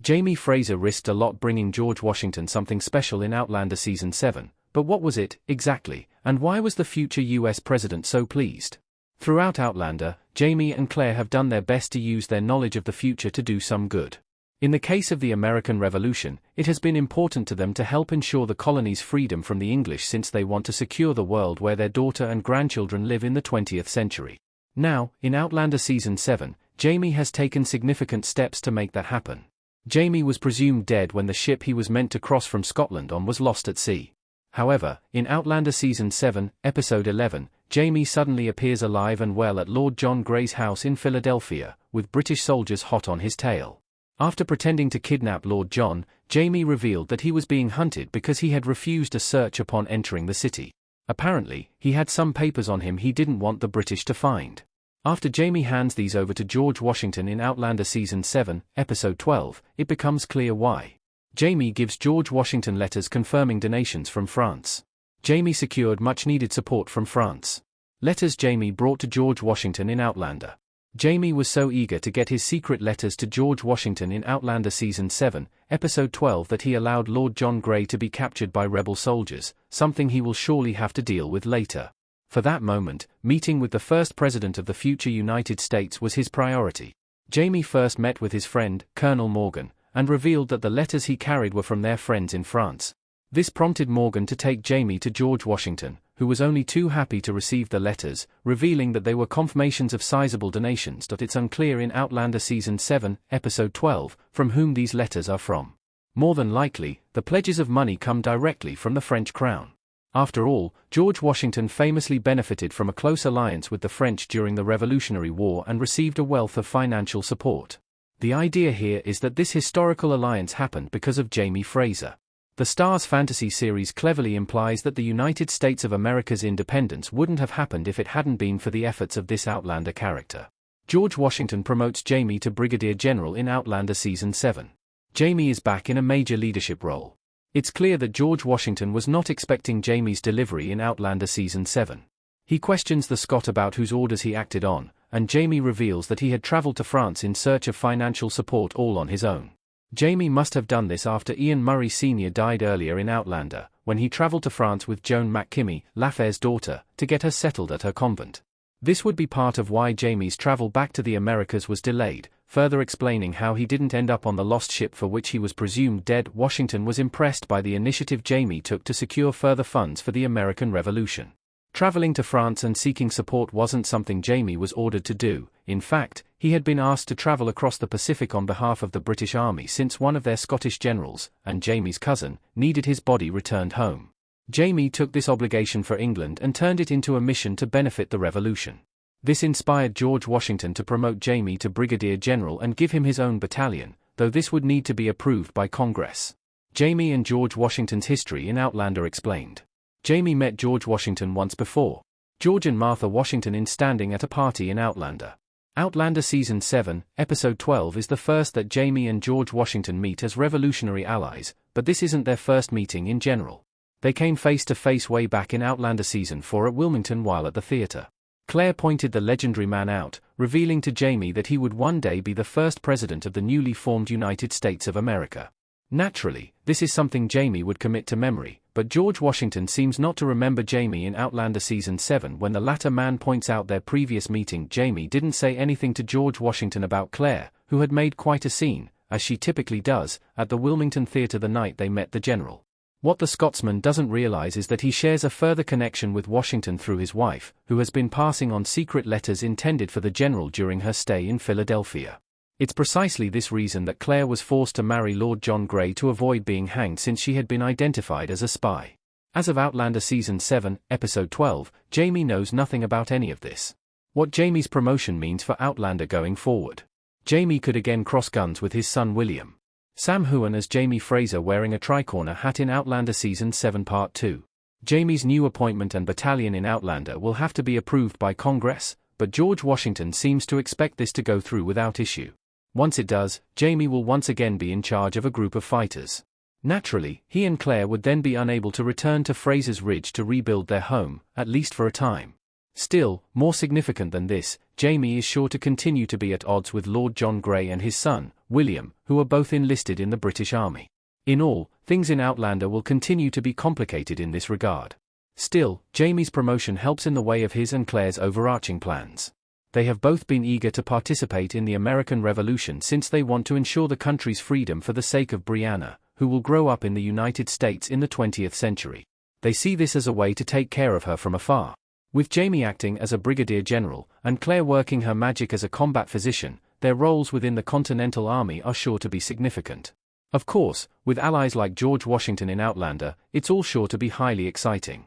Jamie Fraser risked a lot bringing George Washington something special in Outlander Season 7, but what was it, exactly, and why was the future US president so pleased? Throughout Outlander, Jamie and Claire have done their best to use their knowledge of the future to do some good. In the case of the American Revolution, it has been important to them to help ensure the colony's freedom from the English since they want to secure the world where their daughter and grandchildren live in the 20th century. Now, in Outlander Season 7, Jamie has taken significant steps to make that happen. Jamie was presumed dead when the ship he was meant to cross from Scotland on was lost at sea. However, in Outlander Season 7, Episode 11, Jamie suddenly appears alive and well at Lord John Grey's house in Philadelphia, with British soldiers hot on his tail. After pretending to kidnap Lord John, Jamie revealed that he was being hunted because he had refused a search upon entering the city. Apparently, he had some papers on him he didn't want the British to find. After Jamie hands these over to George Washington in Outlander Season 7, Episode 12, it becomes clear why. Jamie gives George Washington letters confirming donations from France. Jamie secured much-needed support from France. Letters Jamie brought to George Washington in Outlander. Jamie was so eager to get his secret letters to George Washington in Outlander Season 7, Episode 12 that he allowed Lord John Grey to be captured by rebel soldiers, something he will surely have to deal with later. For that moment, meeting with the first president of the future United States was his priority. Jamie first met with his friend, Colonel Morgan, and revealed that the letters he carried were from their friends in France. This prompted Morgan to take Jamie to George Washington, who was only too happy to receive the letters, revealing that they were confirmations of sizable donations. It's unclear in Outlander Season 7, Episode 12, from whom these letters are from. More than likely, the pledges of money come directly from the French crown. After all, George Washington famously benefited from a close alliance with the French during the Revolutionary War and received a wealth of financial support. The idea here is that this historical alliance happened because of Jamie Fraser. The Starz fantasy series cleverly implies that the United States of America's independence wouldn't have happened if it hadn't been for the efforts of this Outlander character. George Washington promotes Jamie to Brigadier General in Outlander Season 7. Jamie is back in a major leadership role. It's clear that George Washington was not expecting Jamie's delivery in Outlander Season 7. He questions the Scot about whose orders he acted on, and Jamie reveals that he had traveled to France in search of financial support all on his own. Jamie must have done this after Ian Murray Sr. died earlier in Outlander, when he traveled to France with Joan McKimmey, Lafare's daughter, to get her settled at her convent. This would be part of why Jamie's travel back to the Americas was delayed, further explaining how he didn't end up on the lost ship for which he was presumed dead. Washington was impressed by the initiative Jamie took to secure further funds for the American Revolution. Traveling to France and seeking support wasn't something Jamie was ordered to do. In fact, he had been asked to travel across the Pacific on behalf of the British Army since one of their Scottish generals, and Jamie's cousin, needed his body returned home. Jamie took this obligation for England and turned it into a mission to benefit the revolution. This inspired George Washington to promote Jamie to Brigadier General and give him his own battalion, though this would need to be approved by Congress. Jamie and George Washington's history in Outlander explained. Jamie met George Washington once before. George and Martha Washington standing at a party in Outlander. Outlander Season 7, Episode 12 is the first that Jamie and George Washington meet as revolutionary allies, but this isn't their first meeting in general. They came face to face way back in Outlander Season 4 at Wilmington while at the theater. Claire pointed the legendary man out, revealing to Jamie that he would one day be the first president of the newly formed United States of America. Naturally, this is something Jamie would commit to memory, but George Washington seems not to remember Jamie in Outlander Season 7 when the latter man points out their previous meeting. Jamie didn't say anything to George Washington about Claire, who had made quite a scene, as she typically does, at the Wilmington Theatre the night they met the general. What the Scotsman doesn't realize is that he shares a further connection with Washington through his wife, who has been passing on secret letters intended for the general during her stay in Philadelphia. It's precisely this reason that Claire was forced to marry Lord John Grey to avoid being hanged, since she had been identified as a spy. As of Outlander Season 7, Episode 12, Jamie knows nothing about any of this. What Jamie's promotion means for Outlander going forward. Jamie could again cross guns with his son William. Sam Huon as Jamie Fraser wearing a tricorner hat in Outlander Season 7 Part 2. Jamie's new appointment and battalion in Outlander will have to be approved by Congress, but George Washington seems to expect this to go through without issue. Once it does, Jamie will once again be in charge of a group of fighters. Naturally, he and Claire would then be unable to return to Fraser's Ridge to rebuild their home, at least for a time. Still, more significant than this, Jamie is sure to continue to be at odds with Lord John Grey and his son, William, who are both enlisted in the British Army. In all, things in Outlander will continue to be complicated in this regard. Still, Jamie's promotion helps in the way of his and Claire's overarching plans. They have both been eager to participate in the American Revolution since they want to ensure the country's freedom for the sake of Brianna, who will grow up in the United States in the 20th century. They see this as a way to take care of her from afar. With Jamie acting as a brigadier general, and Claire working her magic as a combat physician, their roles within the Continental Army are sure to be significant. Of course, with allies like George Washington in Outlander, it's all sure to be highly exciting.